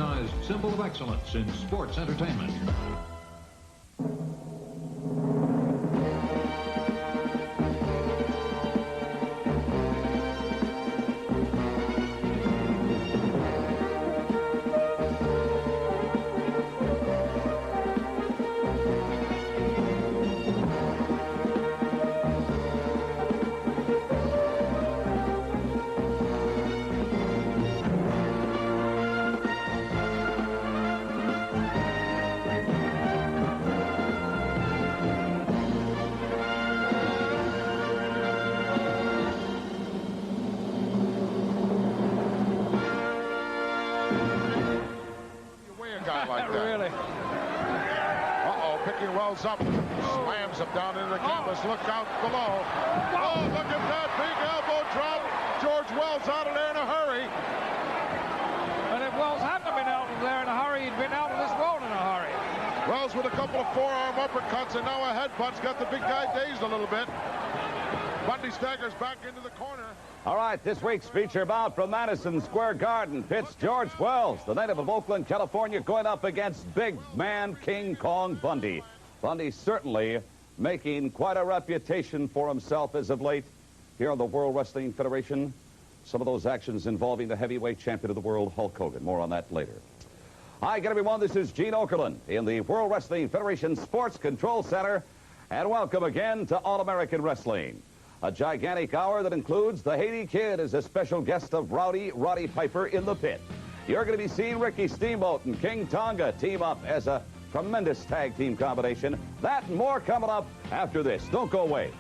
recognized symbol of excellence in sports entertainment. Really? Uh-oh, picking Wells up, slams him down into the canvas. Look out below. Oh, look at that big elbow drop. George Wells out of there in a hurry. And if Wells hadn't been out of there in a hurry, he'd been out of this world in a hurry. Wells with a couple of forearm uppercuts and now a headbutt's got the big guy dazed a little bit. Bundy staggers back into the corner. All right, this week's feature bout from Madison Square Garden pits George Wells, the native of Oakland, California, going up against big man King Kong Bundy. Bundy certainly making quite a reputation for himself as of late here on the World Wrestling Federation. Some of those actions involving the heavyweight champion of the world, Hulk Hogan. More on that later. Hi again, everyone. This is Gene Okerlund in the World Wrestling Federation Sports Control Center. And welcome again to All-American Wrestling. A gigantic hour that includes the Haiti Kid as a special guest of Roddy Piper in the pit. You're going to be seeing Ricky Steamboat and King Tonga team up as a tremendous tag team combination. That and more coming up after this. Don't go away.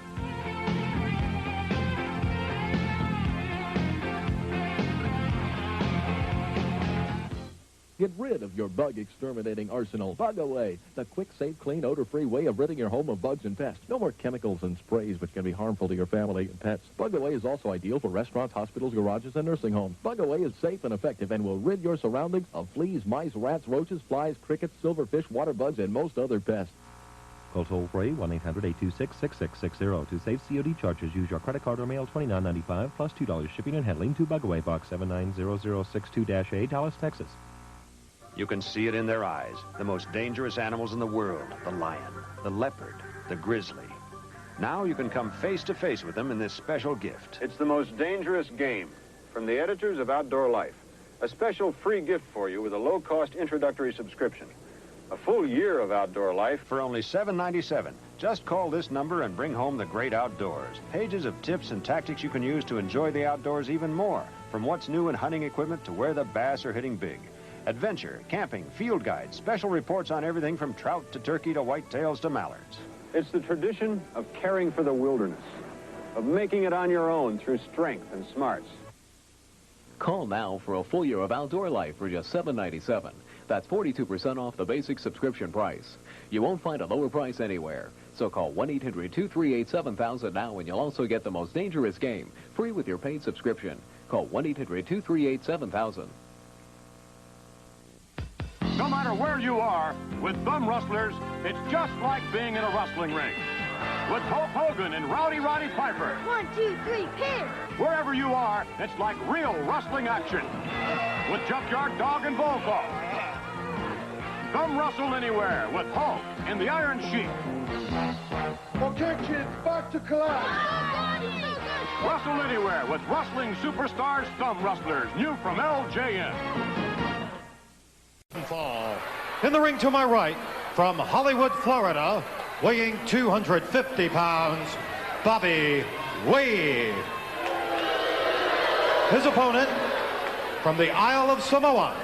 Get rid of your bug exterminating arsenal. Bug Away, the quick, safe, clean, odor-free way of ridding your home of bugs and pests. No more chemicals and sprays which can be harmful to your family and pets. Bug Away is also ideal for restaurants, hospitals, garages, and nursing homes. Bug Away is safe and effective and will rid your surroundings of fleas, mice, rats, roaches, flies, crickets, silverfish, water bugs, and most other pests. Call toll-free 1-800-826-6660. To save COD charges, use your credit card or mail $29.95 plus $2 shipping and handling to Bug Away, Box 790062-A, Dallas, Texas. You can see it in their eyes. The most dangerous animals in the world. The lion, the leopard, the grizzly. Now you can come face to face with them in this special gift. It's the most dangerous game. From the editors of Outdoor Life. A special free gift for you with a low-cost introductory subscription. A full year of Outdoor Life For only $7.97. Just call this number and bring home the great outdoors. Pages of tips and tactics you can use to enjoy the outdoors even more. From what's new in hunting equipment to where the bass are hitting big. Adventure, camping, field guides, special reports on everything from trout to turkey to whitetails to mallards. It's the tradition of caring for the wilderness, of making it on your own through strength and smarts. Call now for a full year of Outdoor Life for just $7.97. That's 42% off the basic subscription price. You won't find a lower price anywhere. So call 1-800-238-7000 now and you'll also get the most dangerous game, free with your paid subscription. Call 1-800-238-7000. No matter where you are, with Thumb Rustlers, it's just like being in a wrestling ring. With Hulk Hogan and Roddy Piper. 1, 2, 3, pin! Wherever you are, it's like real wrestling action. With Junkyard Dog and Volkov. Thumb Rustle anywhere with Hulk in the Iron Sheik. Okay, kids, back to class. Wrestle anywhere with Wrestling Superstars Thumb Rustlers, new from LJN. Fall. In the ring to my right, from Hollywood, Florida, weighing 250 pounds, Bobby Wade. His opponent, from the Isle of Samoa,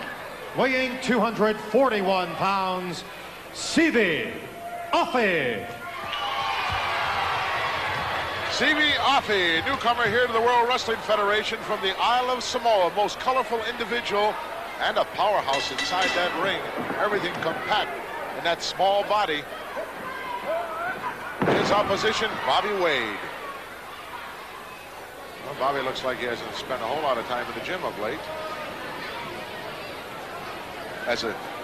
weighing 241 pounds, Sivi Afi. Sivi Afi, newcomer here to the World Wrestling Federation from the Isle of Samoa, most colorful individual and a powerhouse inside that ring. Everything compact in that small body. His opposition, Bobby Wade. Well, Bobby looks like he hasn't spent a whole lot of time in the gym of late.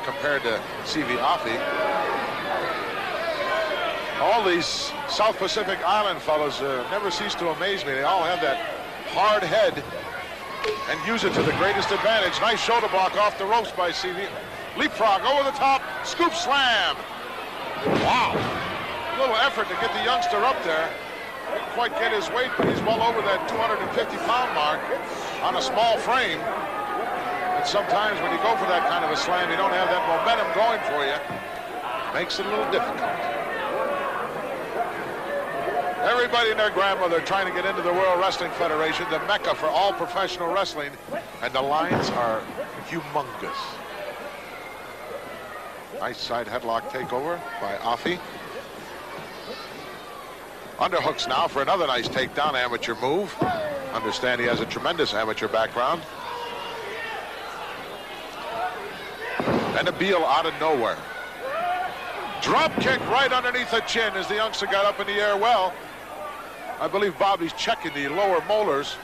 Compared to Sivi Afi. All these South Pacific Island fellows never cease to amaze me. They all have that hard head. and use it to the greatest advantage. Nice shoulder block off the ropes by CV. Leapfrog over the top, scoop slam. Wow. A little effort to get the youngster up there. Didn't quite get his weight, but he's well over that 250-pound mark on a small frame. And sometimes when you go for that kind of a slam, you don't have that momentum going for you. Makes it a little difficult. Everybody and their grandmother trying to get into the World Wrestling Federation, the mecca for all professional wrestling, and the lines are humongous. Nice side headlock takeover by Afi. Underhooks now for another nice takedown, amateur move. Understand he has a tremendous amateur background. And a Beal out of nowhere. Drop kick right underneath the chin as the youngster got up in the air well. I believe Bobby's checking the lower molars.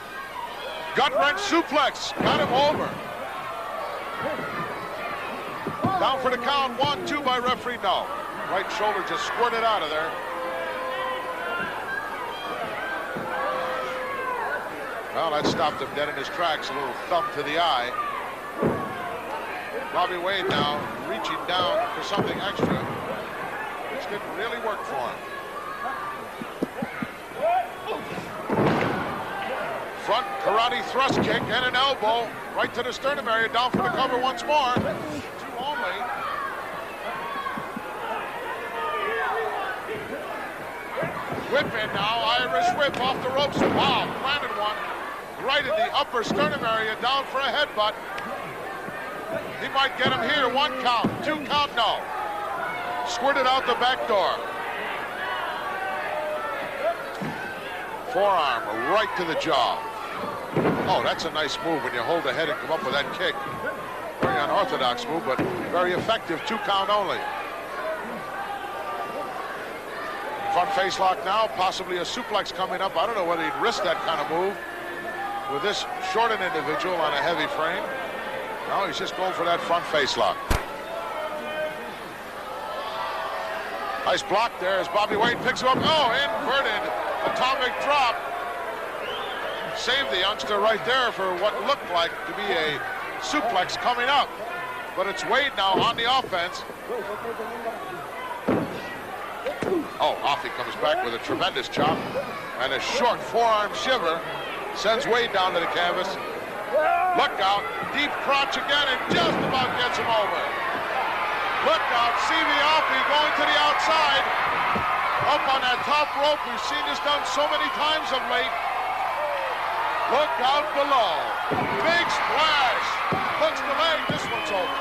Gut wrench suplex, got him over. Down for the count, 1-2 by referee, no. Right shoulder just squirted out of there. Well, that stopped him dead in his tracks, a little thumb to the eye. Bobby Wade now reaching down for something extra, which didn't really work for him. Front karate thrust kick and an elbow right to the sternum area, down for the cover once more. Two only. Whip in now, Irish whip off the ropes. Wow, landed one right in the upper sternum area, down for a headbutt. He might get him here. 1 count, 2 count, no. Squirted out the back door. Forearm right to the jaw. Oh, that's a nice move when you hold the head and come up with that kick. Very unorthodox move, but very effective. 2 count only. Front face lock now, possibly a suplex coming up. I don't know whether he'd risk that kind of move with this shortened individual on a heavy frame. No, he's just going for that front face lock. Nice block there as Bobby Wade picks him up. Oh, inverted atomic drop. Saved the youngster right there for what looked like to be a suplex coming up. But it's Wade now on the offense. Oh, off he comes back with a tremendous chop. And a short forearm shiver sends Wade down to the canvas. Look out, deep crotch again, and just about gets him over. Look out, CV Alfie going to the outside. Up on that top rope, we've seen this done so many times of late. Look out below. Big splash. Hooks the leg, this one's over.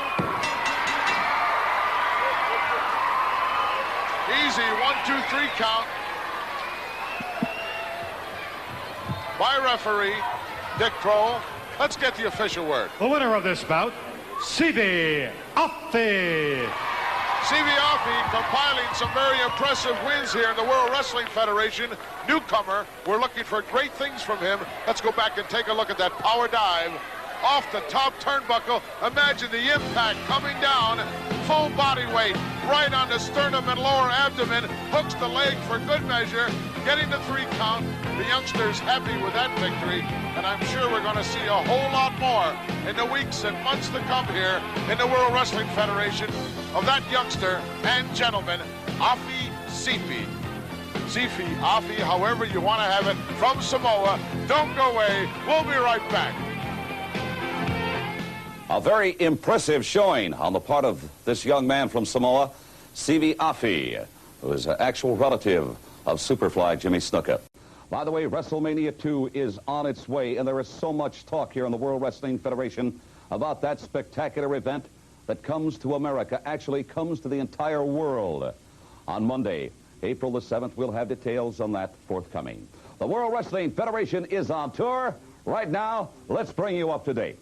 Easy, 1, 2, 3 count. By referee Dick Kroll. Let's get the official word. The winner of this bout, CV Afi. CV Afi compiling some very impressive wins here in the World Wrestling Federation. Newcomer, we're looking for great things from him. Let's go back and take a look at that power dive off the top turnbuckle. Imagine the impact coming down, full body weight, right on the sternum and lower abdomen, hooks the leg for good measure, getting the 3 count. The youngster's happy with that victory, and I'm sure we're going to see a whole lot more in the weeks and months to come here in the World Wrestling Federation of that youngster and gentleman, Afi Sifi. Sifi, Afi, however you want to have it, from Samoa. Don't go away. We'll be right back. A very impressive showing on the part of this young man from Samoa, CV Afi, who is an actual relative of Superfly Jimmy Snuka. By the way, WrestleMania 2 is on its way, and there is so much talk here in the World Wrestling Federation about that spectacular event that comes to America, actually comes to the entire world. On Monday, April the 7th, we'll have details on that forthcoming. The World Wrestling Federation is on tour. Right now, let's bring you up to date.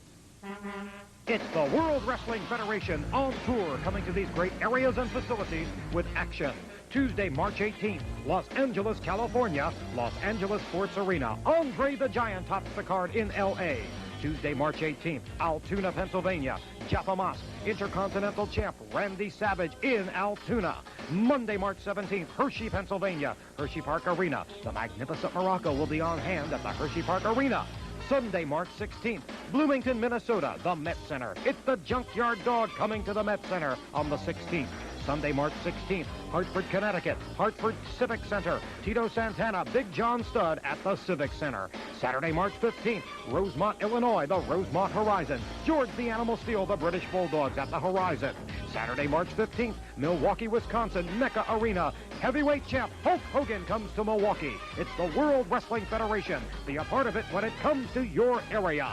It's the World Wrestling Federation on tour, coming to these great areas and facilities with action. Tuesday, March 18th, Los Angeles, California, Los Angeles Sports Arena. Andre the Giant tops the card in L.A. Tuesday, March 18th, Altoona, Pennsylvania. Jaffa Moss, Intercontinental Champ Randy Savage in Altoona. Monday, March 17th, Hershey, Pennsylvania. Hershey Park Arena. The magnificent Morocco will be on hand at the Hershey Park Arena. Sunday, March 16th, Bloomington, Minnesota, the Met Center. It's the Junkyard Dog coming to the Met Center on the 16th. Sunday, March 16th, Hartford, Connecticut, Hartford Civic Center, Tito Santana, Big John Studd at the Civic Center. Saturday, March 15th, Rosemont, Illinois, the Rosemont Horizon, George the Animal Steel, the British Bulldogs at the Horizon. Saturday, March 15th, Milwaukee, Wisconsin, Mecca Arena, heavyweight champ Hulk Hogan comes to Milwaukee. It's the World Wrestling Federation. Be a part of it when it comes to your area.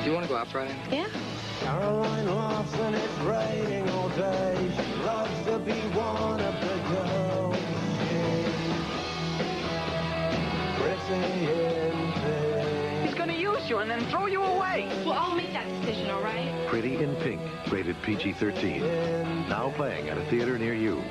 Do you want to go out Friday? Yeah. Caroline Lawson is writing all day. She loves to be one of the girls. He's going to use you and then throw you away. Well, I'll make that decision, all right? Pretty in Pink, rated PG-13. Now playing at a theater near you.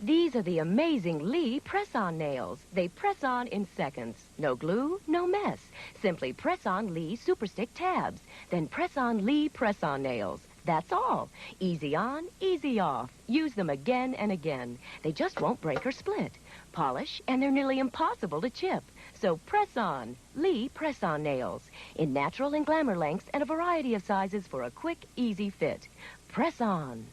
These are the amazing Lee press-on nails. They press on in seconds. No glue, no mess. Simply press on Lee Super Stick tabs. Then press on Lee press-on nails. That's all. Easy on, easy off. Use them again and again. They just won't break or split. Polish, and they're nearly impossible to chip. So press on Lee press-on nails. In natural and glamour lengths and a variety of sizes for a quick, easy fit. Press on.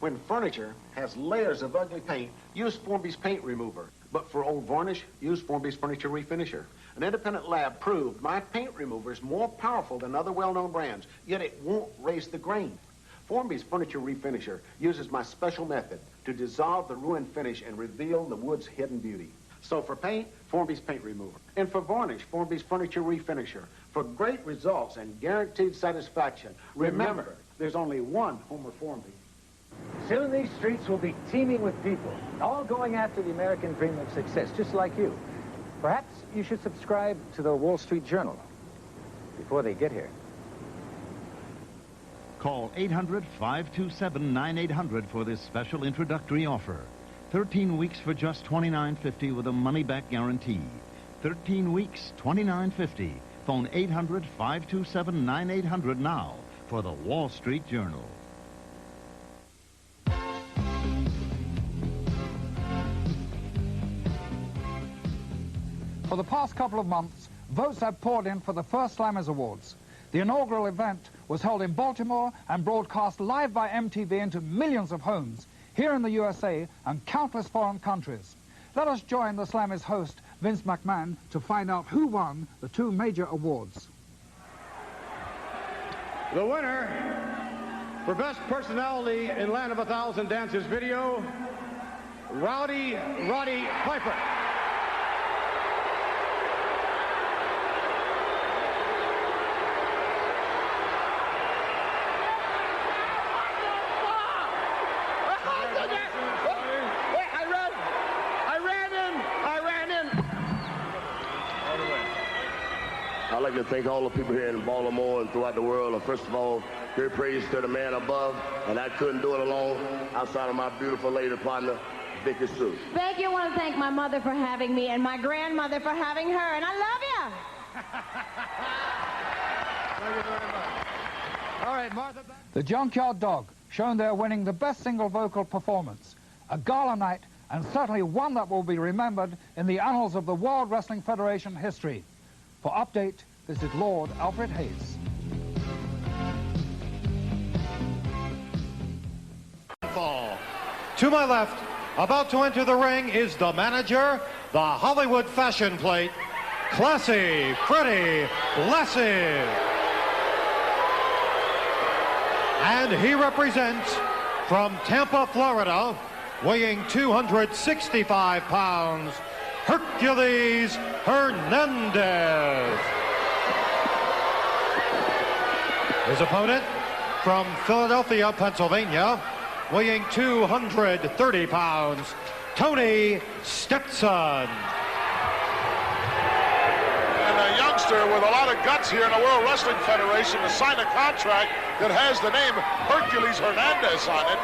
When furniture has layers of ugly paint, use Formby's paint remover. But for old varnish, use Formby's furniture refinisher. An independent lab proved my paint remover is more powerful than other well-known brands, yet it won't raise the grain. Formby's furniture refinisher uses my special method to dissolve the ruined finish and reveal the wood's hidden beauty. So for paint, Formby's paint remover. And for varnish, Formby's furniture refinisher. For great results and guaranteed satisfaction, remember, there's only one Homer Formby. Soon these streets will be teeming with people, all going after the American dream of success, just like you. Perhaps you should subscribe to the Wall Street Journal before they get here. Call 800-527-9800 for this special introductory offer. 13 weeks for just $29.50 with a money-back guarantee. 13 weeks, $29.50. Phone 800-527-9800 now for the Wall Street Journal. For the past couple of months, votes have poured in for the first Slammers Awards. The inaugural event was held in Baltimore and broadcast live by MTV into millions of homes here in the USA and countless foreign countries. Let us join the Slammers host, Vince McMahon, to find out who won the two major awards. The winner for Best Personality in Land of a Thousand Dances video, Roddy Piper. I'd like to thank all the people here in Baltimore and throughout the world. And first of all, give praise to the man above. And I couldn't do it alone outside of my beautiful lady partner, Vicky Sue. Thank you. I want to thank my mother for having me and my grandmother for having her. And I love you. Thank you very much. All right, Martha. The Junkyard Dog, shown there winning the best single vocal performance. A gala night, and certainly one that will be remembered in the annals of the World Wrestling Federation history. For update, this is Lord Alfred Hayes. Fall. To my left, about to enter the ring is the manager, the Hollywood fashion plate, Classy Freddie Blassie. And he represents from Tampa, Florida, weighing 265 pounds, Hercules Hernandez. His opponent from Philadelphia, Pennsylvania, weighing 230 pounds, Tony Stetson. And a youngster with a lot of guts here in the World Wrestling Federation to sign a contract that has the name Hercules Hernandez on it.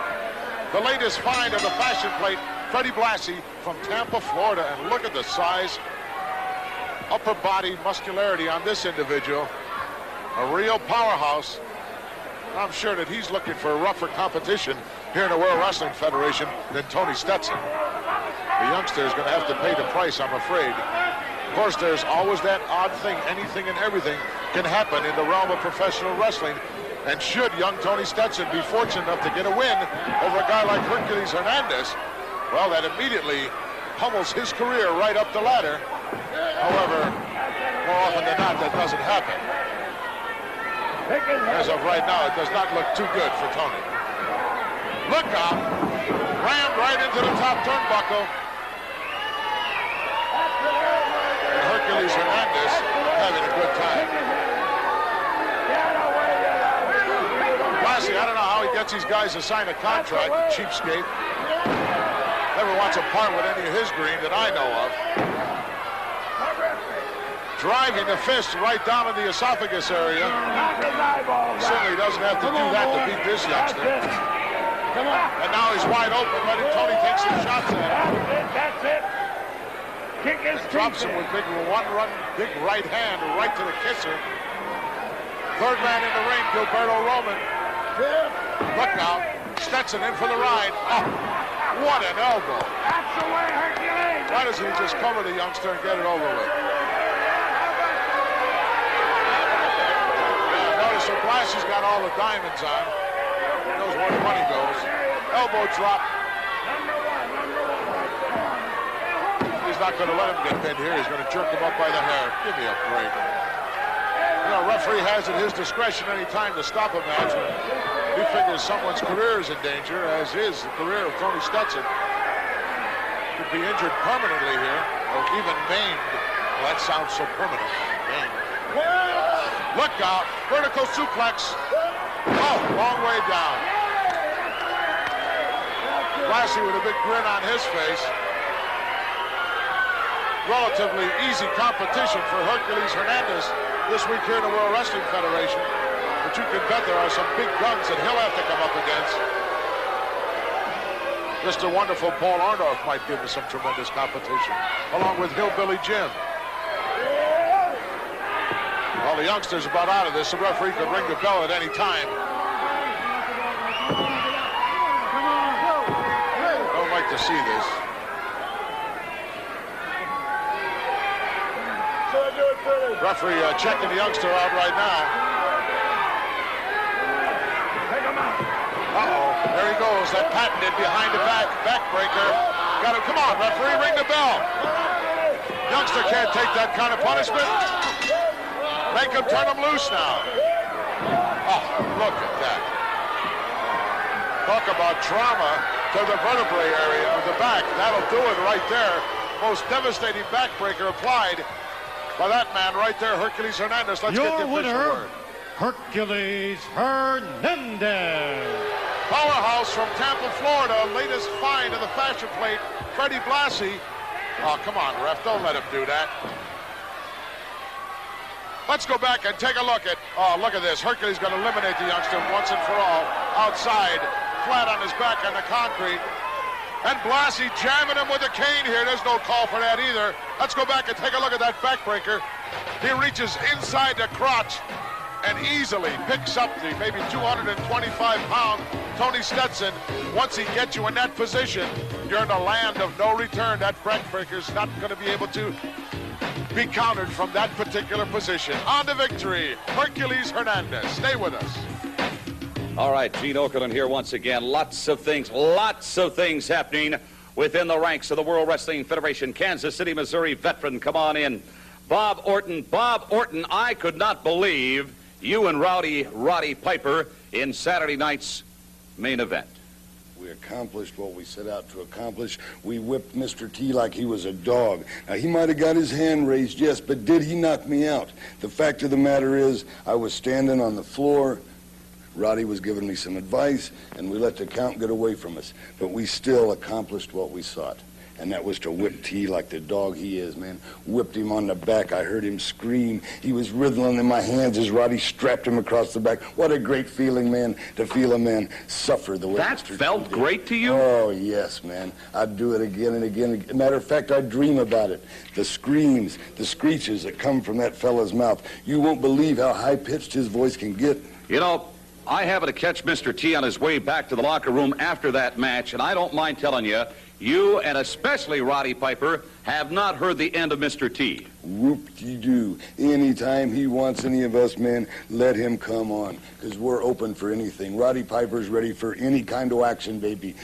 The latest find of the fashion plate, Freddie Blassie from Tampa, Florida. And look at the size, upper body muscularity on this individual. a real powerhouse. I'm sure that he's looking for rougher competition here in the World Wrestling Federation than Tony Stetson. The youngster is going to have to pay the price, I'm afraid. Of course, there's always that odd thing. Anything and everything can happen in the realm of professional wrestling. And should young Tony Stetson be fortunate enough to get a win over a guy like Hercules Hernandez, well, that immediately pummels his career right up the ladder. However, more often than not, that doesn't happen. As of right now, it does not look too good for Tony. Look out! Rammed right into the top turnbuckle. And Hercules Hernandez having a good time. Blassie, I don't know how he gets these guys to sign a contract, cheapskate. Never wants to part with any of his green that I know of. Driving the fist right down in the esophagus area. Certainly doesn't have to do that to beat this youngster. And now he's wide open, letting Tony take some shots at him. That's it. Kick his And drops him with big right hand right to the kisser. Third man in the ring, Gilberto Roman. Look out. Stetson in for the ride. Oh, what an elbow. That's the way, Hercules. Why doesn't he just cover the youngster and get it over with? Notice that Blassie's got all the diamonds on. He knows where the money goes. Elbow drop. He's not going to let him get pinned here. He's going to jerk him up by the hair. Give me a break. You know, referee has at his discretion any time to stop a match. He figures someone's career is in danger, as is the career of Tony Stetson. Could be injured permanently here, or even maimed. Well, that sounds so permanent. Maimed. Look out. Vertical suplex. Oh, long way down. Blassie with a big grin on his face. Relatively easy competition for Hercules Hernandez this week here in the World Wrestling Federation. But you can bet there are some big guns that he'll have to come up against. Mr. Wonderful Paul Orndorff might give us some tremendous competition, along with Hillbilly Jim. Well, the youngster's about out of this. The referee could ring the bell at any time. Don't like to see this. Referee checking the youngster out right now. Uh-oh, there he goes. That patented behind the backbreaker. Got him. Come on, referee, ring the bell. Youngster can't take that kind of punishment. Make him turn him loose now. Oh, look at that. Talk about trauma to the vertebrae area of the back. That'll do it right there. Most devastating backbreaker applied by that man right there, Hercules Hernandez. Let's get the official word. Hercules Hernandez. Powerhouse from Tampa, Florida. Latest find of the fashion plate, Freddie Blassie. Oh, come on, ref. Don't let him do that. Let's go back and take a look at, oh, look at this. Hercules going to eliminate the youngster once and for all. Outside, flat on his back on the concrete. And Blassie jamming him with a cane here. There's no call for that either. Let's go back and take a look at that backbreaker. He reaches inside the crotch and easily picks up the maybe 225-pound Tony Stetson. Once he gets you in that position, you're in the land of no return. That backbreaker's not going to be able to be countered from that particular position. On to victory, Hercules Hernandez. Stay with us. All right, Gene Okerlund here once again. Lots of things happening within the ranks of the World Wrestling Federation. Kansas City, Missouri veteran, come on in. Bob Orton. Bob Orton, I could not believe you and Roddy Piper in Saturday night's main event. We accomplished what we set out to accomplish. We whipped Mr. T like he was a dog. Now, he might have got his hand raised, yes, but did he knock me out? The fact of the matter is, I was standing on the floor. Roddy was giving me some advice, and we let the count get away from us. But we still accomplished what we sought. and that was to whip T like the dog he is, man. Whipped him on the back. I heard him scream. He was wriggling in my hands as Roddy strapped him across the back. What a great feeling, man, to feel a man suffer the way That Mr. felt T did. great to you? Oh, yes, man. I'd do it again and again. Matter of fact, I dream about it. The screams, the screeches that come from that fella's mouth. You won't believe how high-pitched his voice can get. You know, I happened to catch Mr. T on his way back to the locker room after that match, and I don't mind telling you, you and especially Roddy Piper have not heard the end of Mr. T. Whoop-de-doo. Anytime he wants any of us men, let him come on, because we're open for anything. Roddy Piper's ready for any kind of action, baby.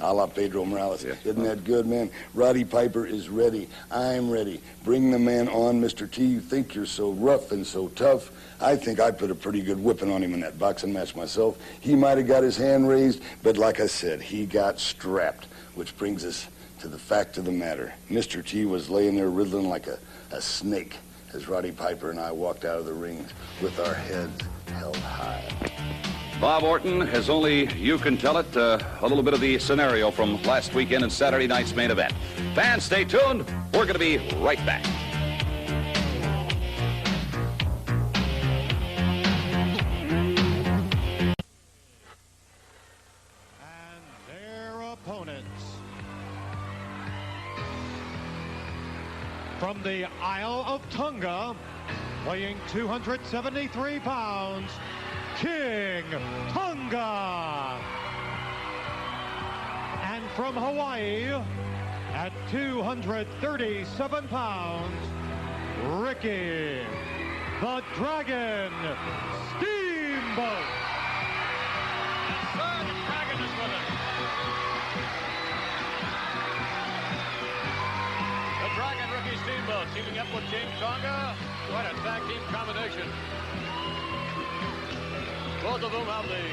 A la Pedro Morales. Yeah. Isn't that good, man? Roddy Piper is ready. I'm ready. Bring the man on, Mr. T. You think you're so rough and so tough. I think I put a pretty good whipping on him in that boxing match myself. He might have got his hand raised, but like I said, he got strapped, which brings us to the fact of the matter. Mr. T was laying there wriggling like a snake as Roddy Piper and I walked out of the ring with our heads held high. Bob Orton, as only you can tell it, a little bit of the scenario from last weekend and Saturday night's main event. Fans, stay tuned. We're going to be right back. From the Isle of Tonga, weighing 273 pounds, King Tonga. And from Hawaii, at 237 pounds, Ricky the Dragon Steamboat. The Dragon is with us. The Dragon, Ricky Steamboat, teaming up with King Tonga. Quite a tag team combination. Both of them have the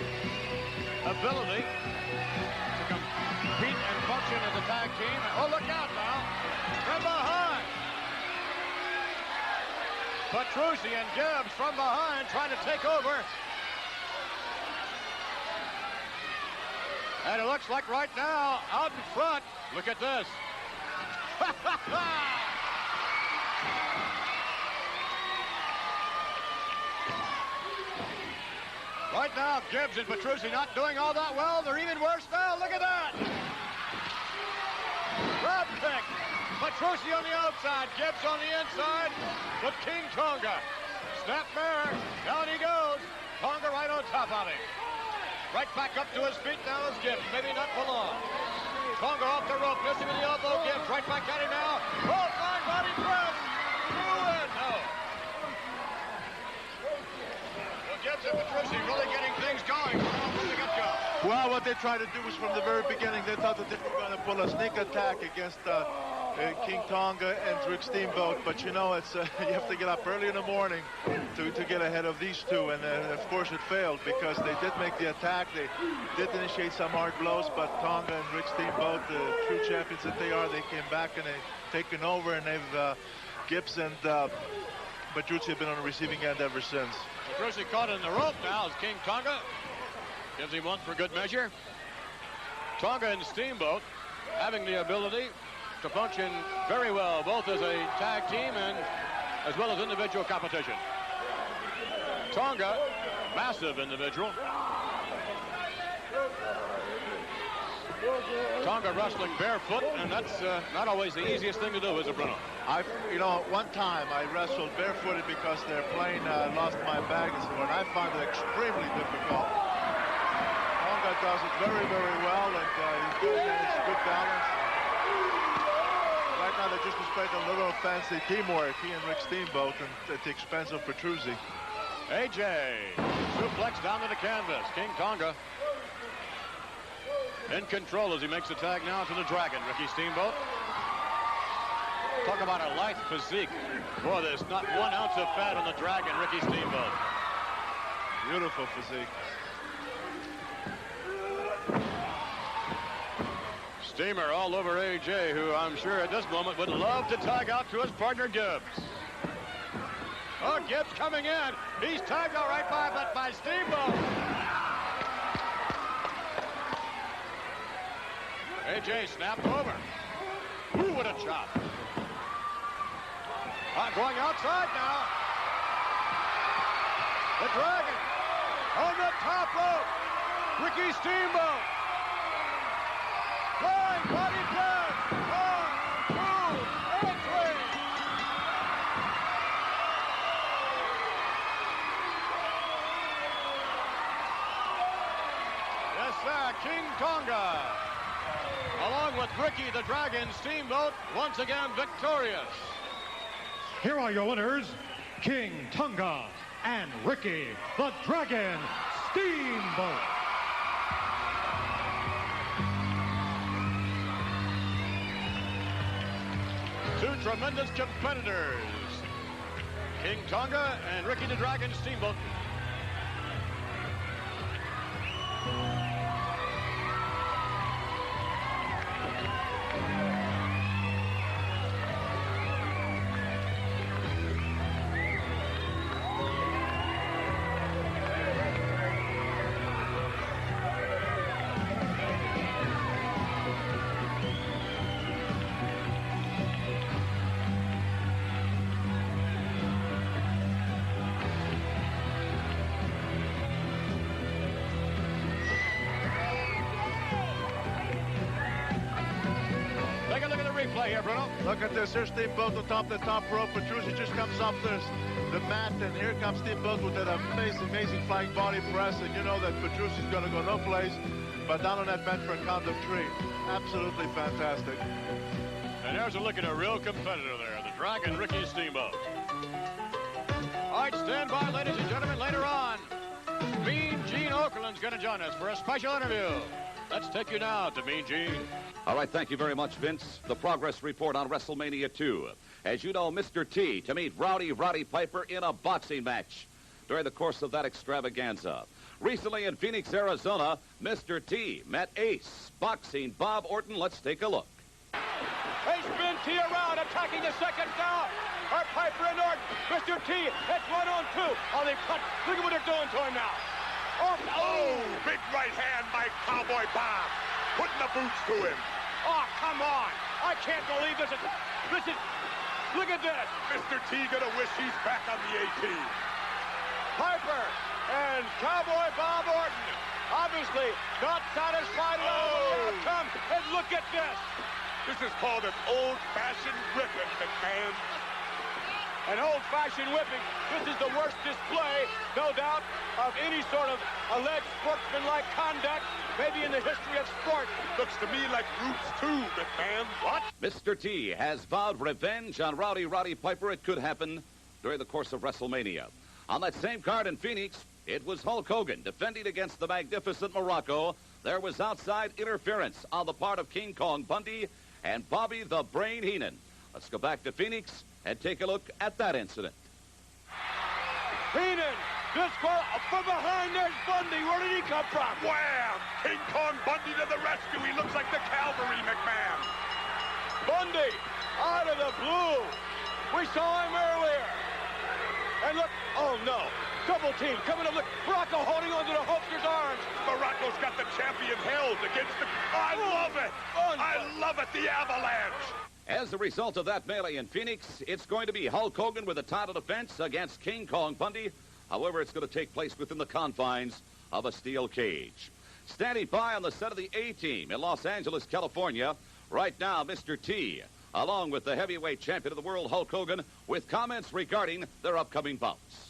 ability to compete and function as a tag team. Oh, look out now. From behind. Petrucci and Gibbs from behind trying to take over. And it looks like right now, out in front, look at this. Right now, Gibbs and Petrucci not doing all that well. They're even worse now. Look at that. Grab pick. Petrucci on the outside. Gibbs on the inside. But King Tonga. Snap mare. Down he goes. Tonga right on top of him. Right back up to his feet now is Gibbs. Maybe not for long. Tonga off the rope. Missing with the elbow. Gibbs right back at him now. Oh, fine body press. Through in. No. Well, Gibbs and Petrucci really getting things going from the get-go. Well, what they tried to do was from the very beginning, they thought that they were going to pull a sneak attack against King Tonga and Rick Steamboat. But, you know, it's you have to get up early in the morning to get ahead of these two. And, of course, it failed because they did make the attack. They did initiate some hard blows, but Tonga and Rick Steamboat, the true champions that they are, they came back and they've taken over. And they've, Gibbs and Petrucci have been on the receiving end ever since. Petrucci caught in the rope now as King Tonga gives him one for good measure. Tonga and Steamboat having the ability to function very well, both as a tag team and as well as individual competition. Tonga, massive individual. Tonga wrestling barefoot, and that's not always the easiest thing to do, is it, Bruno? You know, one time I wrestled barefooted because their plane lost my baggage, and I found it extremely difficult. Tonga does it very, very well, and he's good, and it's good balance. Right now they're just displaying a little fancy teamwork, he and Rick Steamboat, and at the expense of Petrucci. AJ, suplex down to the canvas. King Tonga in control as he makes the tag now to the Dragon, Ricky Steamboat. Talk about a lithe physique. Boy, there's not 1 ounce of fat on the Dragon, Ricky Steamboat. Beautiful physique. Steamer all over AJ, who I'm sure at this moment would love to tag out to his partner Gibbs. Oh, Gibbs coming in. He's tagged all right by Steamboat. AJ snapped over. Ooh, what a chop. Going outside now. The Dragon on the top rope. Ricky Steamboat. Flying body press. 1, 2, and 3. Yes, sir. King Tonga, along with Ricky the Dragon Steamboat, once again victorious. Here are your winners, King Tonga and Ricky the Dragon Steamboat. Two tremendous competitors, King Tonga and Ricky the Dragon Steamboat. Play here, Bruno. Look at this. Here's Steamboat on top of the top rope. Petrucci just comes up the mat, and here comes Steamboat with that amazing flying body press. And you know that Petrucci's going to go no place but down on that bench for a count of 3. Absolutely fantastic. And there's a look at a real competitor there, the Dragon Ricky Steamboat. All right, stand by, ladies and gentlemen. Later on, Mean Gene Okerlund's going to join us for a special interview. Let's take you now to Mean Gene. All right, thank you very much, Vince. The progress report on WrestleMania 2. As you know, Mr. T to meet Roddy Piper in a boxing match during the course of that extravaganza. Recently in Phoenix, Arizona, Mr. T met Ace Boxing Bob Orton. Let's take a look. Ace spin T around, attacking the second now. Are Piper and Orton. Mr. T, it's 1-on-2. Oh, they cut. Look at what they're doing to him now. Oh, big right hand by Cowboy Bob. Putting the boots to him. Oh, come on. I can't believe this. Look at this. Mr. T gonna wish he's back on the 18. Piper and Cowboy Bob Orton obviously not satisfied at all with the outcome. And look at this. This is called an old-fashioned whipping, McMahon. An old-fashioned whipping. This is the worst display, no doubt, of any sort of alleged sportsmanlike conduct, maybe in the history of sport. Looks to me like Roots 2, McMahon. What? Mr. T has vowed revenge on Roddy Piper. It could happen during the course of WrestleMania. On that same card in Phoenix, it was Hulk Hogan defending against the magnificent Morocco. There was outside interference on the part of King Kong Bundy and Bobby the Brain Heenan. Let's go back to Phoenix and take a look at that incident. Heenan, from behind, there's Bundy. Where did he come from? Wham! King Kong Bundy to the rescue. He looks like the cavalry, McMahon. Bundy, out of the blue. We saw him earlier. And look, oh no, double team coming up. Look, Morocco holding onto the Hulkster's arms. Morocco's got the champion held against the... I love it. I love it, the avalanche. As a result of that melee in Phoenix, it's going to be Hulk Hogan with a title defense against King Kong Bundy. However, it's going to take place within the confines of a steel cage. Standing by on the set of the A-Team in Los Angeles, California, right now, Mr. T, along with the heavyweight champion of the world, Hulk Hogan, with comments regarding their upcoming bouts.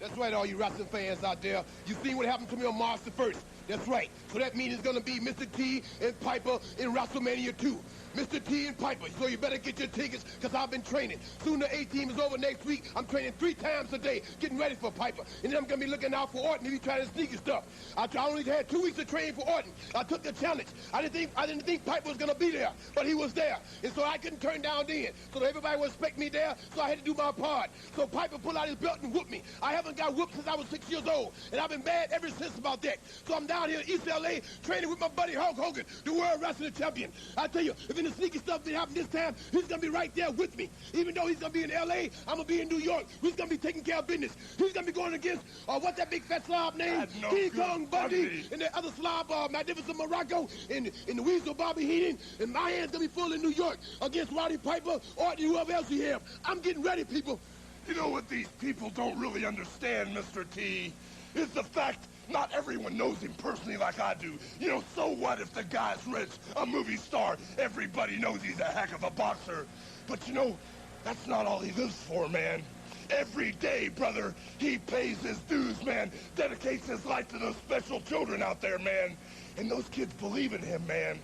That's right, all you wrestling fans out there. You seen what happened to me on March the 1st. That's right. So that means it's going to be Mr. T and Piper in WrestleMania 2. Mr. T and Piper. So you better get your tickets, because I've been training. Soon the A-Team is over next week. I'm training 3 times a day, getting ready for Piper. And then I'm going to be looking out for Orton if he's trying to sneak his stuff. I only had 2 weeks of training for Orton. I took the challenge. I didn't think Piper was going to be there, but he was there. And so I couldn't turn down then. So everybody would expect me there, so I had to do my part. So Piper pulled out his belt and whooped me. I haven't got whooped since I was 6 years old. And I've been mad ever since about that. So I'm down here in East L.A. training with my buddy Hulk Hogan, the world wrestling champion. I tell you, if And the sneaky stuff that happened this time, he's going to be right there with me. Even though he's going to be in L.A., I'm going to be in New York. He's going to be taking care of business. He's going to be going against, what's that big fat slob name? King Kong Bundy. And the other slob, Magnificent Morocco. And the Weasel Bobby Heenan. And my hand's going to be full in New York against Roddy Piper or whoever else you have. I'm getting ready, people. You know what these people don't really understand, Mr. T, is the fact not everyone knows him personally like I do. You know, so what if the guy's rich, a movie star? Everybody knows he's a heck of a boxer. But you know, that's not all he lives for, man. Every day, brother, he pays his dues, man. Dedicates his life to those special children out there, man. And those kids believe in him, man.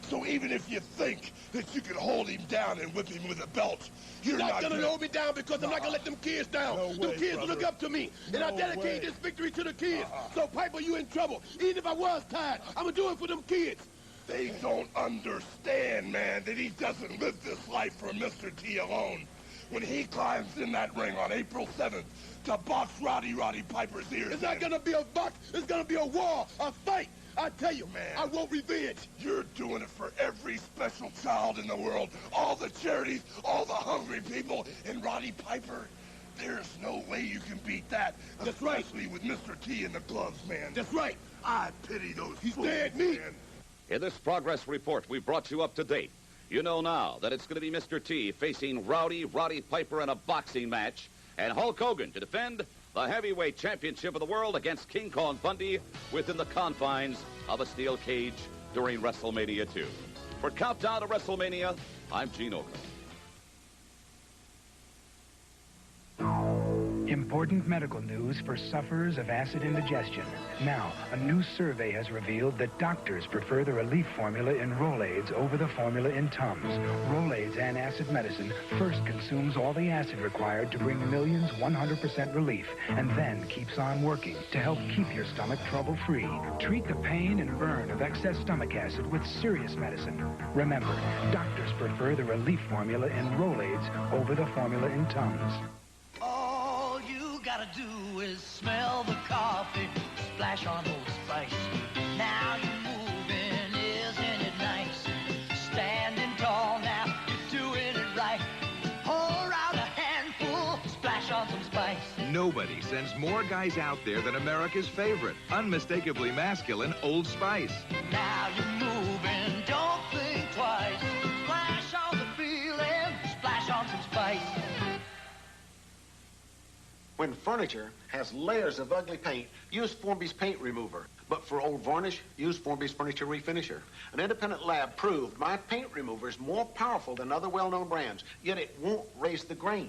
So even if you think that you can hold him down and whip him with a belt, you're not gonna hold me down because I'm not gonna let them kids down. Them kids look up to me. And I dedicate this victory to the kids. So Piper, you in trouble. Even if I was tired, I'm gonna do it for them kids. They don't understand, man, that he doesn't live this life for Mr. T alone. When he climbs in that ring on April 7th to box Roddy Piper's ears. It's not gonna be a box. It's gonna be a war, a fight. I tell you, man, I want revenge. You're doing it for every special child in the world, all the charities, all the hungry people, and Roddy Piper. There's no way you can beat that. That's right. Especially with Mr. T in the gloves, man. That's right. I pity those He's fools, dead meat. man. In this progress report, we brought you up to date. You know now that it's going to be Mr. T facing Roddy Piper in a boxing match, and Hulk Hogan to defend the heavyweight championship of the world against King Kong Bundy within the confines of a steel cage during WrestleMania 2. For Countdown to WrestleMania, I'm Gene Oakland. Important medical news for sufferers of acid indigestion. Now, a new survey has revealed that doctors prefer the relief formula in Rolaids over the formula in Tums. Rolaids antacid medicine first consumes all the acid required to bring millions 100% relief, and then keeps on working to help keep your stomach trouble-free. Treat the pain and burn of excess stomach acid with serious medicine. Remember, doctors prefer the relief formula in Rolaids over the formula in Tums. All you gotta do is smell the coffee, splash on Old Spice. Now you're moving, isn't it nice? Standing tall now, you're doing it right. Pour out a handful, splash on some spice. Nobody sends more guys out there than America's favorite, unmistakably masculine Old Spice. Now you're moving, don't think twice. Splash on the feeling, splash on some spice. When furniture has layers of ugly paint, use Formby's paint remover. But for old varnish, use Formby's furniture refinisher. An independent lab proved my paint remover is more powerful than other well-known brands, yet it won't raise the grain.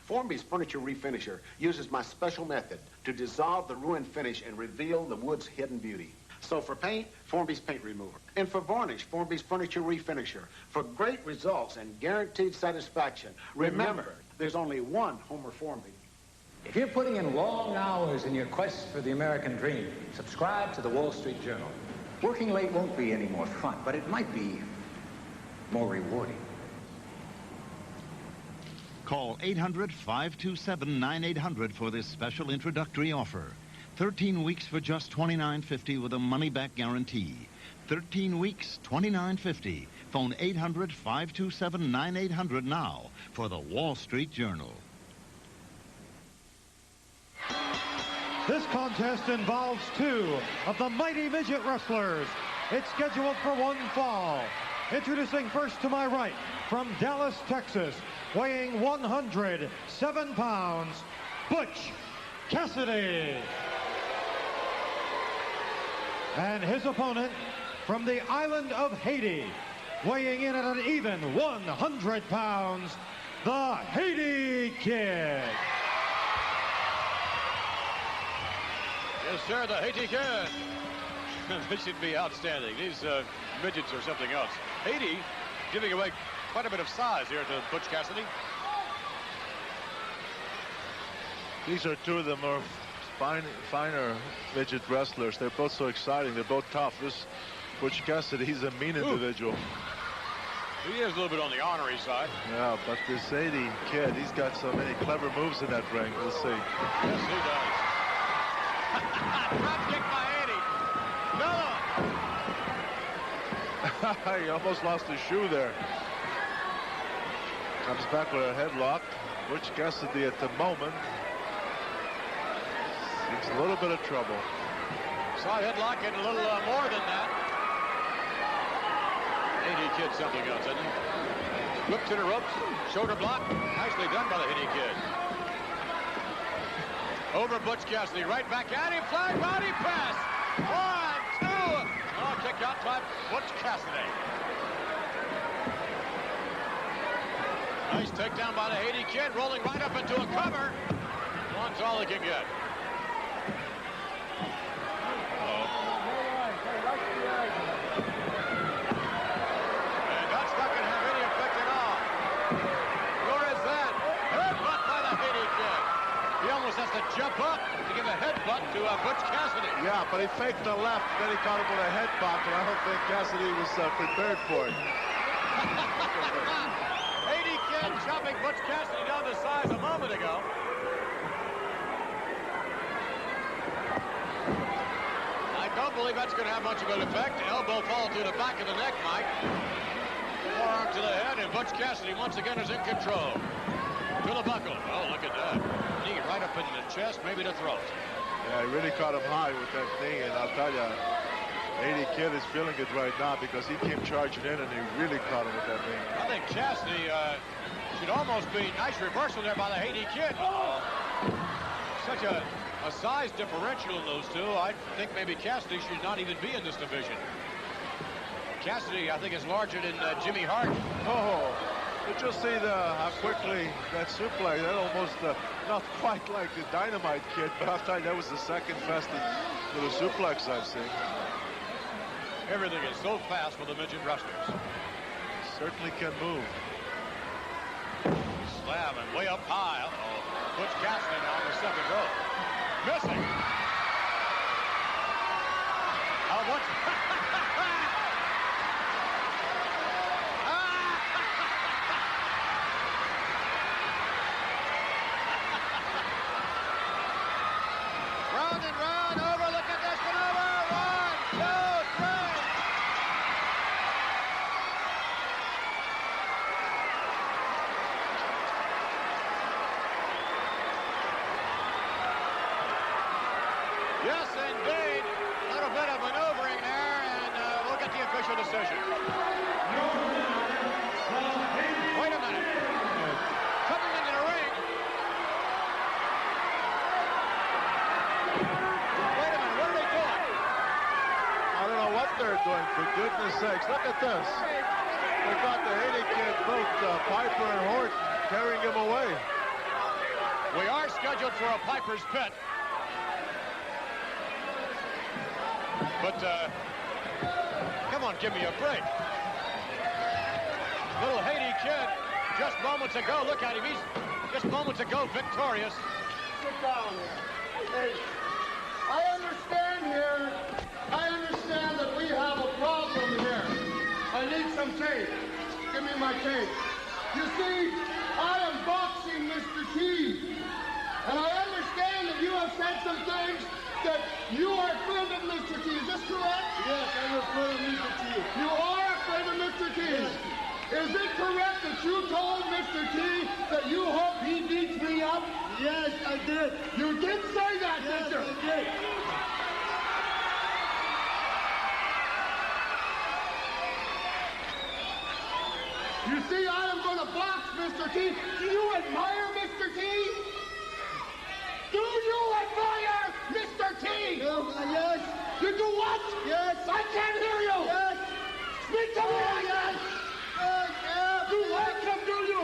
Formby's furniture refinisher uses my special method to dissolve the ruined finish and reveal the wood's hidden beauty. So for paint, Formby's paint remover. And for varnish, Formby's furniture refinisher. For great results and guaranteed satisfaction, remember, there's only one Homer Formby. If you're putting in long hours in your quest for the American dream, subscribe to the Wall Street Journal. Working late won't be any more fun, but it might be more rewarding. Call 800-527-9800 for this special introductory offer. 13 weeks for just $29.50 with a money-back guarantee. 13 weeks, $29.50. Phone 800-527-9800 now for the Wall Street Journal. This contest involves two of the mighty midget wrestlers. It's scheduled for one fall. Introducing first to my right, from Dallas, Texas, weighing 107 pounds, Butch Cassidy. And his opponent, from the island of Haiti, weighing in at an even 100 pounds, the Haiti Kid. Yes, sir, the Haiti Kid. This should be outstanding. These midgets are something else. Haiti giving away quite a bit of size here to Butch Cassidy. These are two of the more finer midget wrestlers. They're both so exciting. They're both tough. This Butch Cassidy, he's a mean individual. He is a little bit on the ornery side. Yeah, but this Haiti Kid, he's got so many clever moves in that ring. We'll see. Yes, he does. Drop kick by Eddie. He almost lost his shoe there. Comes back with a headlock. Butch Cassidy at the moment seems a little bit of trouble. Saw headlock and a little more than that. Haiti Kid something else, isn't he? Whip to the ropes, shoulder block. Nicely done by the Haiti Kid. Over Butch Cassidy, right back at him, flying body press. 1, 2. Oh, kick out by Butch Cassidy. Nice takedown by the Haiti Kid, rolling right up into a cover. One's all he can get. And that's not going to have any effect at all. Nor is that. Headbutt by the Haiti Kid. He almost has to jump up to give a headbutt to Butch Cassidy. Yeah, but he faked the left, then he caught him with a headbutt, and I don't think Cassidy was prepared for it. Haiti Kid chopping Butch Cassidy down to size a moment ago. I don't believe that's going to have much of an effect. Elbow fall to the back of the neck, Mike. Forearm to the head, and Butch Cassidy once again is in control. To the buckle. Oh, look at that. Knee right up in the chest, maybe the throat. Yeah, he really caught him high with that knee, and I'll tell you, Haiti Kid is feeling it right now because he came charging in and he really caught him with that knee. I think Cassidy should almost be nice reversal there by the Haiti Kid. Such a size differential in those two. I think maybe Cassidy should not even be in this division. Cassidy, I think, is larger than Jimmy Hart. Oh, did you see how quickly that suplex? That almost not quite like the Dynamite Kid, but I'll tell you, that was the second fastest little suplex I've seen. Everything is so fast for the midget wrestlers. Certainly can move. Slam and way up high. Uh-oh. Butch Cassidy on the second rope. Missing. How much? Round and round, over, look at this one over. 1, 2, 3. Yes, indeed. A little bit of maneuvering there, and we'll get the official decision. Wait a minute. Coming into the ring. Wait a minute, what are they doing? I don't know what they're doing, for goodness sakes. Look at this. They got the Haiti Kid, both Piper and Horton, carrying him away. We are scheduled for a Piper's Pit. But, come on, give me a break. Little Haiti Kid, just moments ago, look at him, he's just moments ago victorious. Sit down here. Hey, I understand that we have a problem here. I need some tape. Give me my tape. You see, I am boxing Mr. T. And I understand that you have said some things that you are afraid of Mr. T. Is this correct? Yes, I'm afraid of Mr. T. You are afraid of Mr. T? Yes. Is it correct that you told Mr. T that you hope he beats me up? Yes, I did. You did say that, yes, didn't you? I did. You see, I am going to box Mr. T. Do you admire Mr. T? Do you admire Mr. T? Yes. You do what? Yes. I can't hear you. Yes. Speak to me. Yes. You like him, do you?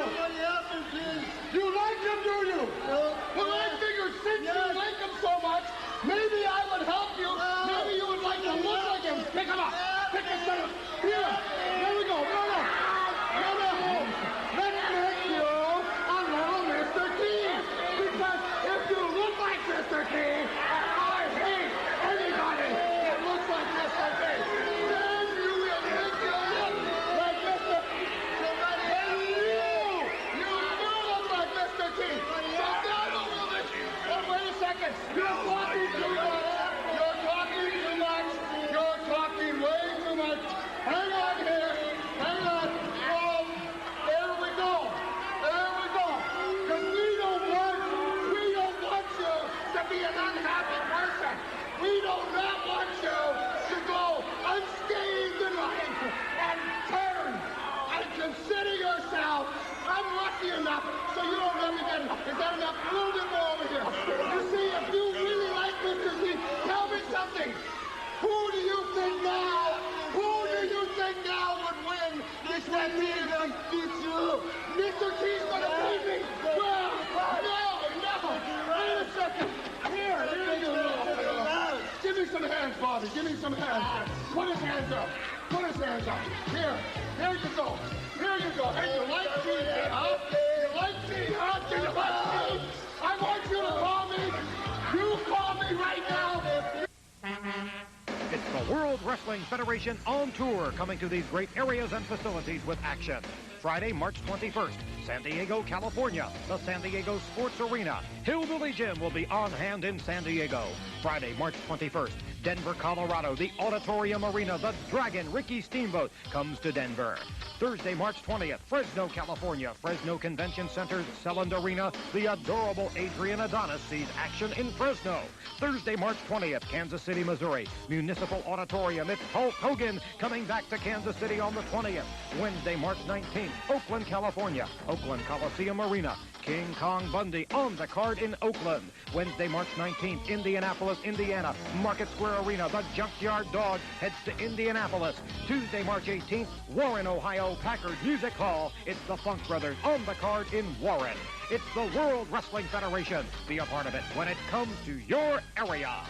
You like him, do you? Well, I figured since you like him so much, maybe I would help you. Maybe you would like to look like him. Pick him up. Pick him up. Here. There we go. No. Let's make you a little Mr. T. Because if you look like Mr. T, and I hate anybody that looks like Mr. T, then you will make you look like me. Give me some hands. Put his hands up. Put his hands up. Here you go. Here you go. Hey, you like me, huh? You like me, huh? Do you like me? I want you to call me. You call me right now. It's the World Wrestling Federation on tour, coming to these great areas and facilities with action. Friday, March 21st, San Diego, California, the San Diego Sports Arena. Hillbilly Jim will be on hand in San Diego. Friday, March 21st, Denver, Colorado, the Auditorium Arena, the Dragon, Ricky Steamboat, comes to Denver. Thursday, March 20th, Fresno, California, Fresno Convention Center's Selland Arena, the adorable Adrian Adonis sees action in Fresno. Thursday, March 20th, Kansas City, Missouri, Municipal Auditorium, it's Hulk Hogan coming back to Kansas City on the 20th. Wednesday, March 19th, Oakland, California, Oakland Coliseum Arena, King Kong Bundy on the card in Oakland. Wednesday, March 19th, Indianapolis, Indiana, Market Square Arena, the Junkyard Dog heads to Indianapolis. Tuesday, March 18th, Warren, Ohio, Packard Music Hall. It's the Funk Brothers on the card in Warren. It's the World Wrestling Federation. Be a part of it when it comes to your area.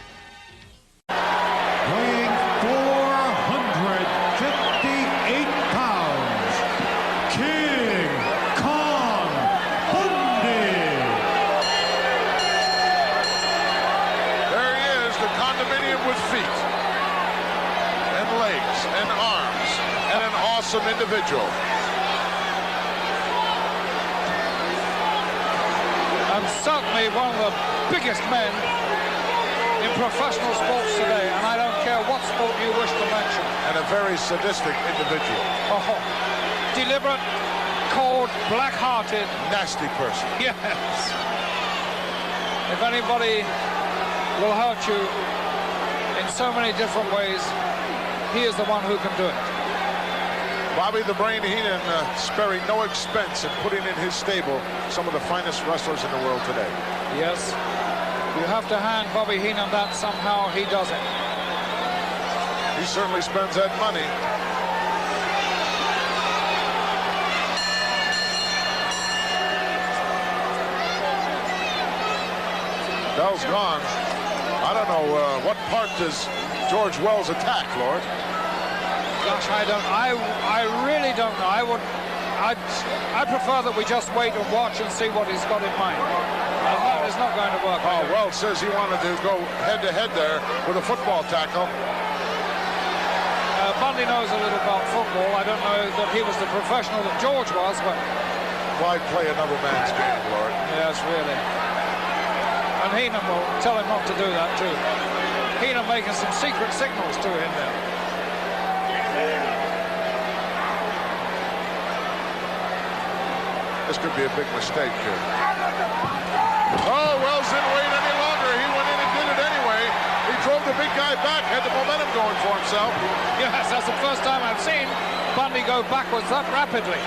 Weighing 458 pounds, King Kong Bundy. There he is, the condominium with feet and legs and arms and an awesome individual. And certainly one of the biggest men in professional sports today, and I don't care what sport you wish to mention. And a very sadistic individual. Oh, deliberate, cold, black-hearted. Nasty person. Yes. If anybody will hurt you in so many different ways, he is the one who can do it. Bobby the Brain Heenan sparing no expense in putting in his stable some of the finest wrestlers in the world today. Yes. You have to hand Bobby Heenan that somehow. He does it. He certainly spends that money. Bell's gone. I don't know, what part does George Wells attack, Lord? Gosh, I really don't know. I prefer that we just wait and watch and see what he's got in mind. It's not going to work. Oh, Wells says he wanted to go head-to-head there with a football tackle. Bundy knows a little about football. I don't know that he was the professional that George was, but... Why play another man's game, Lord? Yes, really. And Heenan will tell him not to do that, too. Heenan making some secret signals to him there. This could be a big mistake here. Oh, Wells didn't wait any longer. He went in and did it anyway. He drove the big guy back, had the momentum going for himself. Yes, that's the first time I've seen Bundy go backwards that rapidly.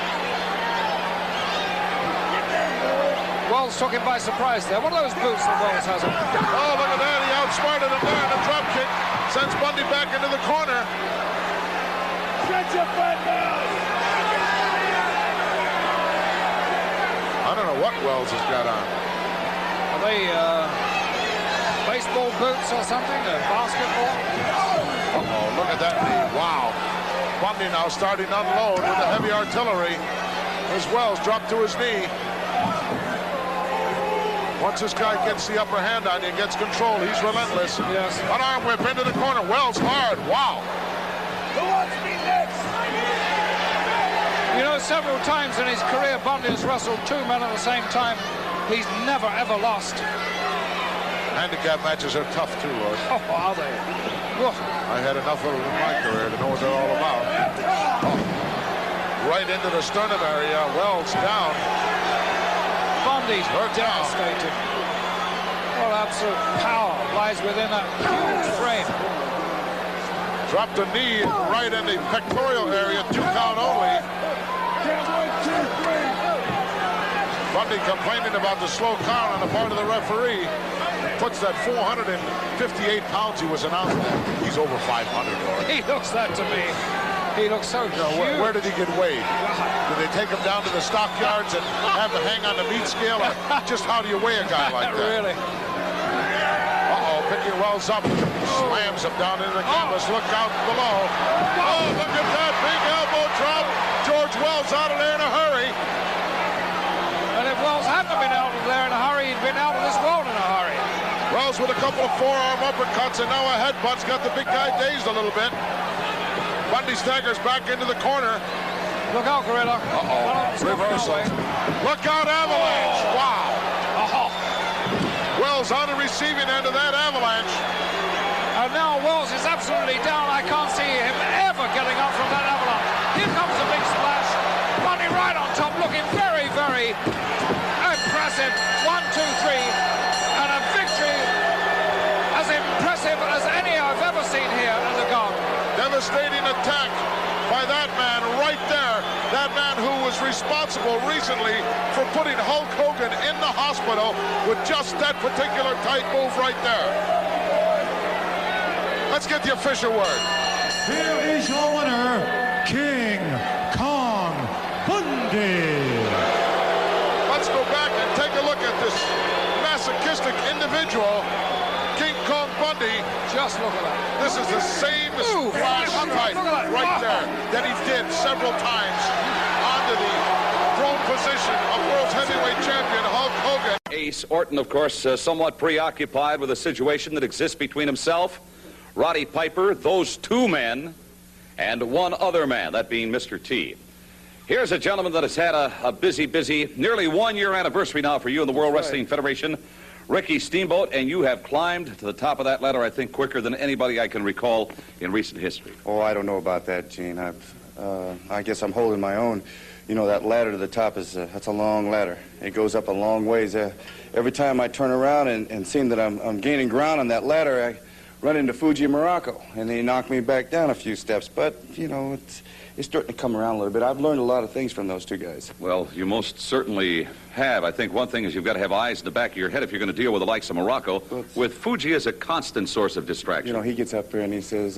Wells took him by surprise there. What are those boots that Wells has on? Oh, look at that. He outsmarted him there. The drop kick sends Bundy back into the corner. Stretch your foot down. I don't know what Wells has got on. Are they baseball boots or something? Basketball? Uh-oh, look at that knee. Wow. Bundy now starting to unload with the heavy artillery as Wells dropped to his knee. Once this guy gets the upper hand on you and gets control, he's relentless. Yes. An arm whip into the corner. Wells hard. Wow. Who wants me next? You know, several times in his career, Bundy has wrestled two men at the same time. He's never, ever lost. Handicap matches are tough, too, Lord. Oh, are they? Oh. I had enough of them in my career to know what they're all about. Oh. Right into the sternum area. Wells down. Bundy's devastated. Well, absolute power lies within that huge frame. Dropped a knee right in the pectoral area, 2 count only. Bundy complaining about the slow count on the part of the referee. Puts that 458 pounds he was announcing. He's over 500. Lord. He looks that to me. He looks so huge. Where did he get weighed? Did they take him down to the stockyards and have him hang on the meat scale? Or just how do you weigh a guy like that? Really? Uh-oh, picking Wells up. Slams him down into the canvas. Look out below. Oh, look at that big elbow drop. George Wells out of there in a hurry. And if Wells hadn't been out of there in a hurry, he'd been out of this world in a hurry. Wells with a couple of forearm uppercuts, and now a headbutt's got the big guy dazed a little bit. Bundy staggers back into the corner. Look out, Gorilla. Reversal. Look out, avalanche. Wow. Wells on the receiving end of that avalanche. And now Wells is absolutely down. I can't see him ever getting up from that avalanche. Here comes a big splash. Bundy right on top, looking very, very impressive. 1, 2, 3. And a victory as impressive as any I've ever seen here in the Garden. Devastating attack by that man right there. That man who was responsible recently for putting Hulk Hogan in the hospital with just that particular tight move right there. Let's get the official word. Here is your winner, King Kong Bundy. Let's go back and take a look at this masochistic individual, King Kong Bundy. Just look at that. This is the same splash fight right there that he did several times onto the throne position of world's heavyweight champion Hulk Hogan. Ace Orton, of course, somewhat preoccupied with a situation that exists between himself, Roddy Piper, those two men, and one other man, that being Mr. T. Here's a gentleman that has had a busy, nearly 1-year anniversary now for you in the World Wrestling Federation. Ricky Steamboat, and you have climbed to the top of that ladder, I think, quicker than anybody I can recall in recent history. Oh, I don't know about that, Gene. I guess I'm holding my own. You know, that ladder to the top that's a long ladder. It goes up a long ways. Every time I turn around and seem that I'm gaining ground on that ladder, I run into Fuji and Morocco, and they knock me back down a few steps. But, you know, it's starting to come around a little bit. I've learned a lot of things from those two guys. Well, you most certainly have. I think one thing is you've got to have eyes in the back of your head if you're going to deal with the likes of Morocco. With Fuji as a constant source of distraction. You know, he gets up here and he says,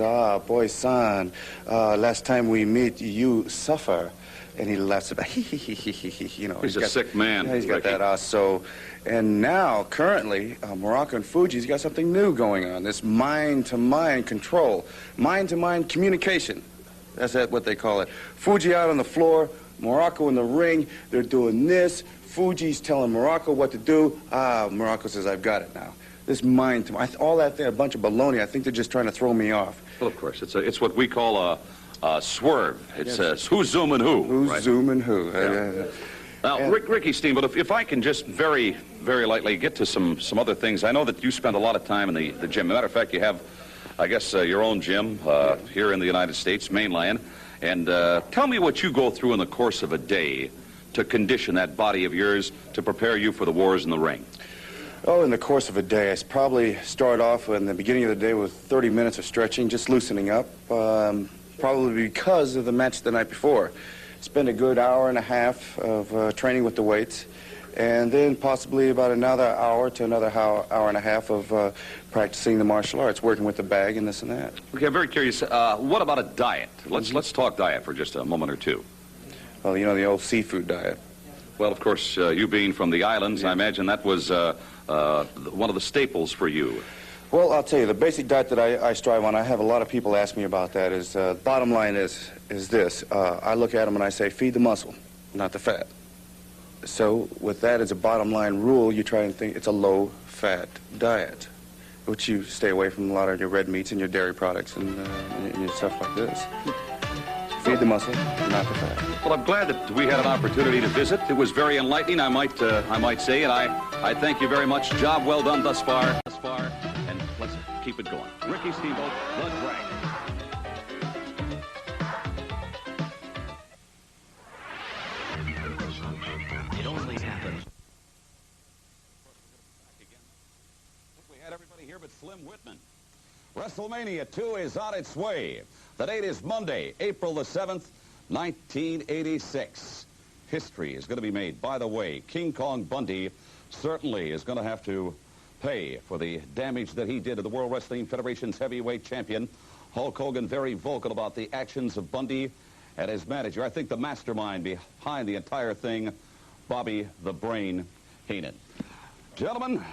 boy, son, last time we meet, you suffer. And he laughs about, you know. He's a sick man. Yeah, he's got that so. And now, currently, Morocco and Fuji's got something new going on. This mind-to-mind control. Mind-to-mind communication. That's what they call it. Fuji out on the floor, Morocco in the ring. They're doing this. Fuji's telling Morocco what to do. Morocco says, I've got it now. This mind-to-mind, all that thing, a bunch of baloney. I think they're just trying to throw me off. Well, of course. It's what we call a swerve. It's who's zooming who. Who's zooming who. Yeah. Now, Ricky Steamboat, if I can just very, very lightly get to some other things. I know that you spend a lot of time in the gym. As a matter of fact, you have, I guess, your own gym here in the United States, mainland. And tell me what you go through in the course of a day to condition that body of yours to prepare you for the wars in the ring. Oh, in the course of a day, I probably start off in the beginning of the day with 30 minutes of stretching, just loosening up, probably because of the match the night before. Spend a good hour and a half of training with the weights, and then possibly about another hour to another hour and a half of practicing the martial arts, working with the bag and this and that. Okay, I'm very curious. What about a diet? Let's talk diet for just a moment or two. Well, you know, the old seafood diet. Well, of course, you being from the islands, I imagine that was one of the staples for you. Well, I'll tell you, the basic diet that I strive on, I have a lot of people ask me about that, is bottom line is this. I look at them and I say, feed the muscle, not the fat. So with that as a bottom line rule, you try and think it's a low-fat diet, which you stay away from a lot of your red meats and your dairy products and your stuff like this. Feed the muscle, not the fat. Well, I'm glad that we had an opportunity to visit. It was very enlightening, I might say, and I thank you very much. Job well done thus far, and let's keep it going. Ricky Steamboat, the Dragon. It only happens. We had everybody here but Slim Whitman. WrestleMania 2 is on its way. The date is Monday, April the 7th, 1986. History is going to be made. By the way, King Kong Bundy certainly is going to have to pay for the damage that he did to the World Wrestling Federation's heavyweight champion. Hulk Hogan very vocal about the actions of Bundy and his manager. I think the mastermind behind the entire thing, Bobby the Brain Heenan. Gentlemen,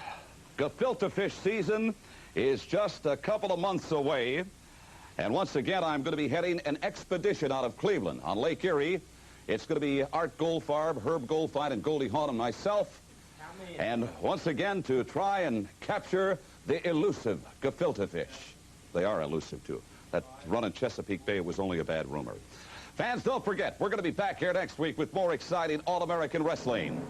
gefilte fish season is just a couple of months away. And once again, I'm going to be heading an expedition out of Cleveland on Lake Erie. It's going to be Art Goldfarb, Herb Goldfein, and Goldie Hawn and myself. And once again, to try and capture the elusive gefilte fish. They are elusive, too. That run in Chesapeake Bay was only a bad rumor. Fans, don't forget, we're going to be back here next week with more exciting All-American Wrestling.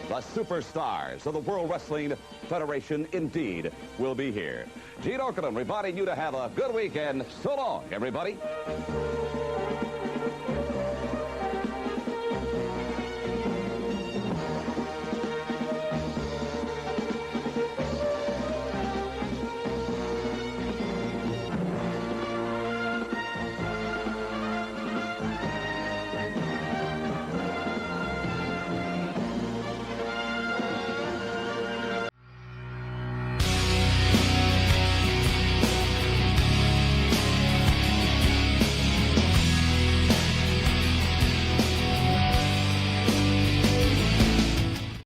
The superstars of the World Wrestling Federation indeed will be here. Gene Okerlund reminding you to have a good weekend. So long, everybody.